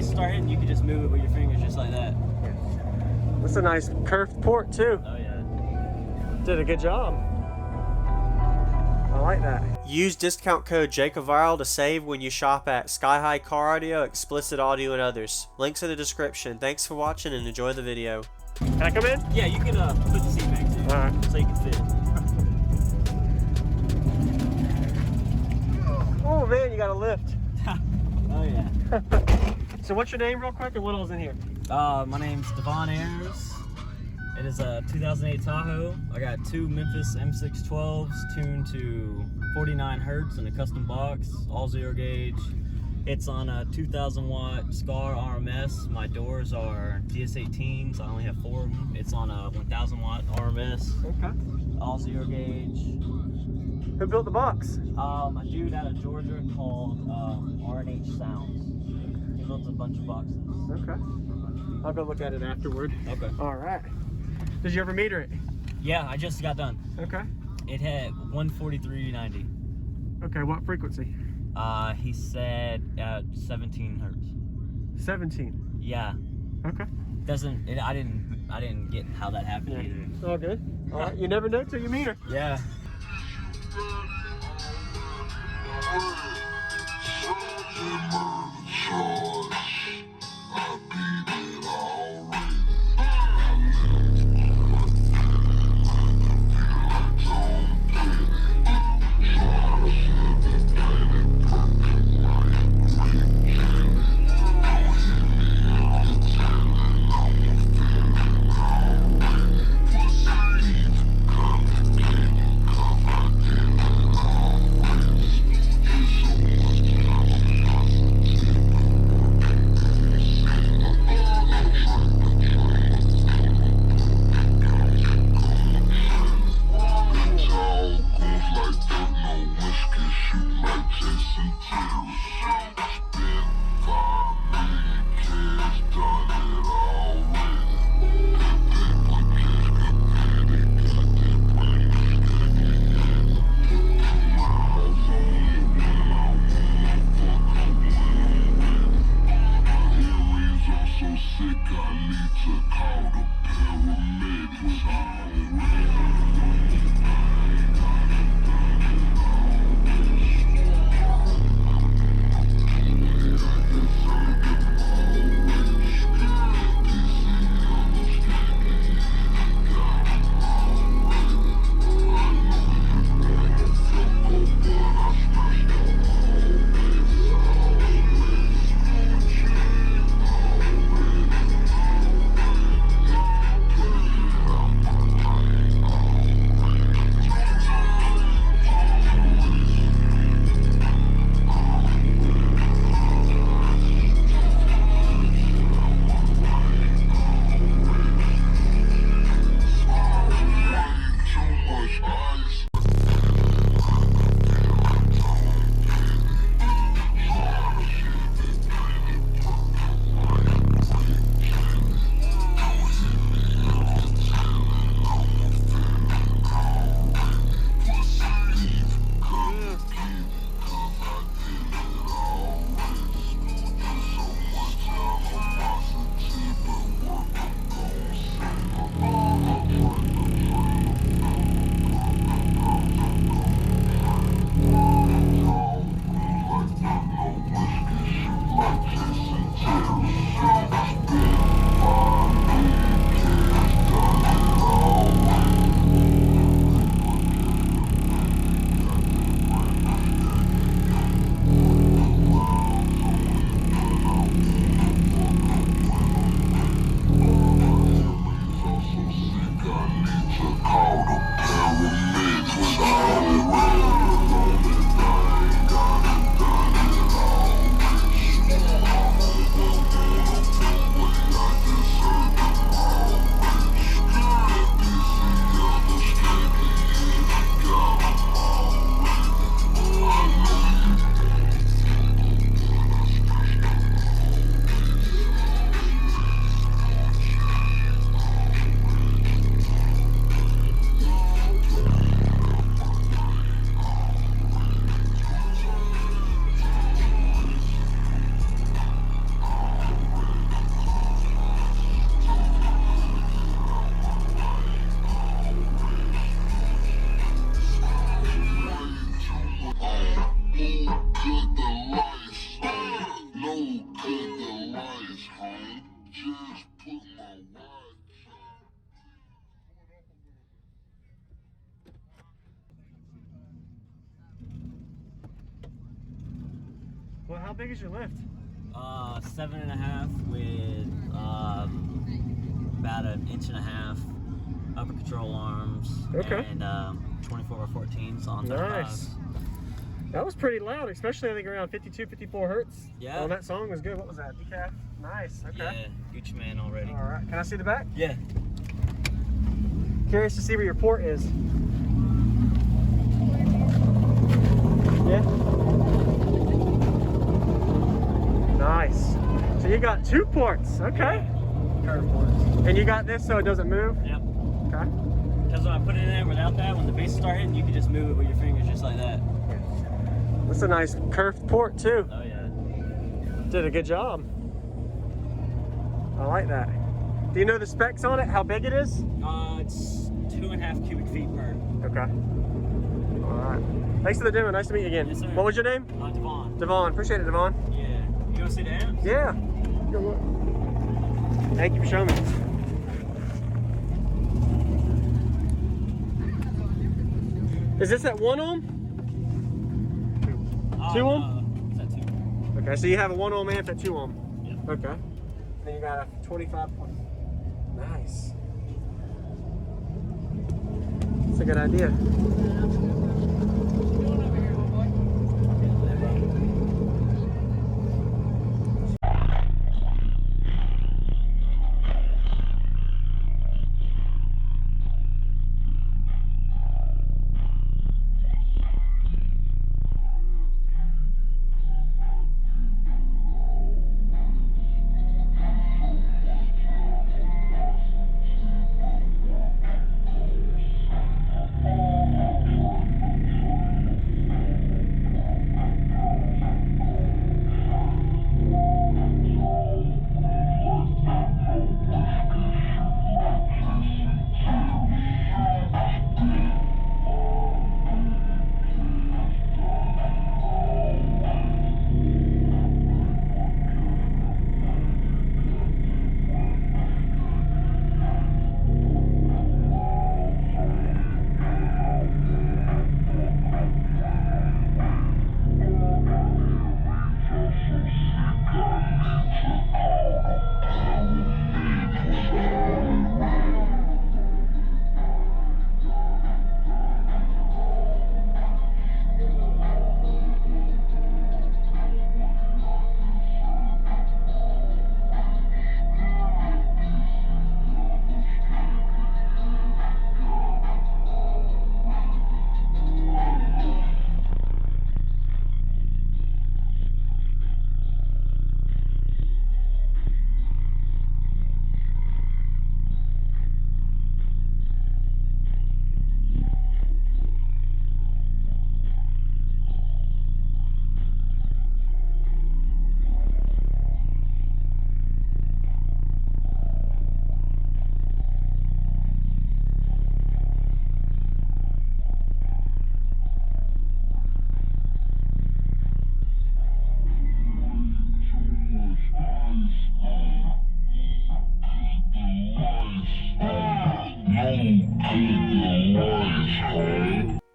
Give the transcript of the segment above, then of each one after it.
bass start hitting, you can just move it with your fingers just like that. That's a nice curved port too. Oh yeah. Did a good job. I like that. Use discount code JACOVIRAL to save when you shop at Sky High Car Audio, Explicit Audio, and others. Links in the description. Thanks for watching and enjoy the video. Can I come in? Yeah, you can put the seat back too. Alright. So you can fit. Oh man, you got a lift. Oh yeah. So what's your name real quick and what else in here? My name's Devon. It is a 2008 Tahoe. I got two Memphis M612s tuned to 49 hertz in a custom box, all 0 gauge. It's on a 2000 watt SCAR RMS. My doors are DS18s. I only have 4 of them. It's on a 1000 watt RMS. Okay. All 0 gauge. Who built the box? A dude out of Georgia called R&H Sounds. He builds a bunch of boxes. Okay. I'll go look at it afterward. Okay. All right. Did you ever meter it? Yeah, I just got done. Okay. It had 143.90. Okay, what frequency? He said 17 hertz. 17. Yeah. Okay. I didn't get how that happened either. All good. All right. You never know till you meter. Yeah. the lights home. Just put my watch on. Well, how big is your lift? 7.5 with about 1.5 inches upper control arms. Okay. And 24x14s on 35s. Nice. That was pretty loud, especially I think around 52, 54 hertz. Yeah. Oh, that song was good. What was that? Decaf? Nice. Okay. Yeah, Gucci Man already. All right. Can I see the back? Yeah. Curious to see where your port is. Yeah. Nice. So you got 2 ports. Okay. Yeah. Curved ports. And you got this so it doesn't move? Yep. Okay. Because when I put it in there without that, when the bass start hitting, you can just move it with your fingers just like that. That's a nice curved port too. Oh yeah. Did a good job. I like that. Do you know the specs on it? How big it is? It's 2.5 cubic feet per. Okay. All right. Thanks for the demo. Nice to meet you again. Yes, sir. What was your name? Devon. Devon. Appreciate it, Devon. Yeah. You want to see the amps? Yeah. Good luck. Thank you for showing me. Is this at 1 ohm? 2 ohm? Is that 2? Okay, so you have a 1 ohm amp at 2 ohm. Yep. Okay. Then you got a 25. Nice. That's a good idea.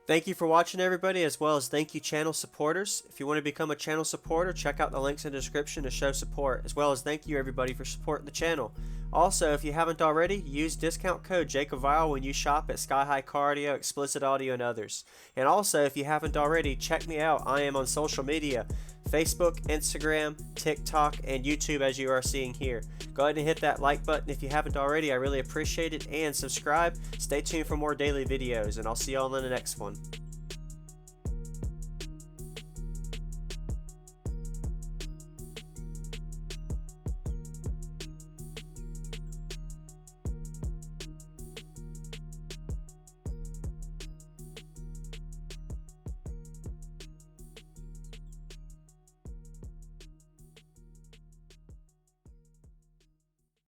Thank you for watching, everybody, as well as thank you channel supporters. If you want to become a channel supporter, check out the links in the description to show support, as well as thank you everybody for supporting the channel. Also, if you haven't already, use discount code JACOBVIRAL when you shop at Sky High Car Audio, Explicit Audio, and others. And also, if you haven't already, check me out. I am on social media, Facebook, Instagram, TikTok, and YouTube, as you are seeing here. Go ahead and hit that like button if you haven't already. I really appreciate it. And subscribe. Stay tuned for more daily videos, and I'll see y'all in the next one.